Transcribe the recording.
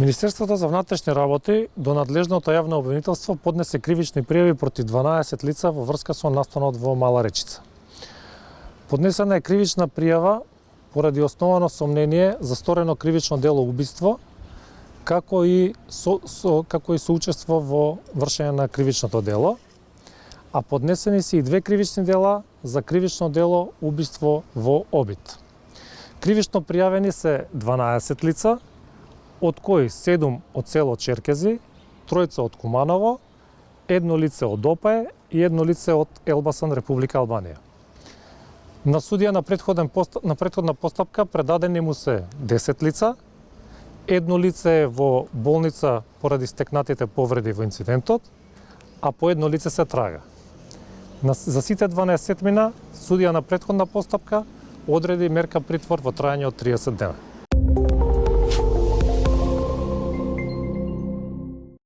Министерството за внатрешни работи до надлежното јавно обвинителство поднесе кривични пријави против 12 лица во врска со настанот во Мала Речица. Поднесена е кривична пријава поради основано сомнение за сторено кривично дело убиство, како и соучество во вршење на кривичното дело, а поднесени се и две кривични дела за кривично дело убиство во обид. Кривично пријавени се 12 лица, од кои 7 од село Черкези, 3 од Куманово, 1 лице од Опае и 1 лице од Елбасан, Република Албанија. На судија на претходна постапка предадени му се 10 лица, 1 лице е во болница поради стекнатите повреди во инцидентот, а по 1 лице се трага. За сите 12 судија на претходна постапка одреди мерка притвор во трајање од 30 дена.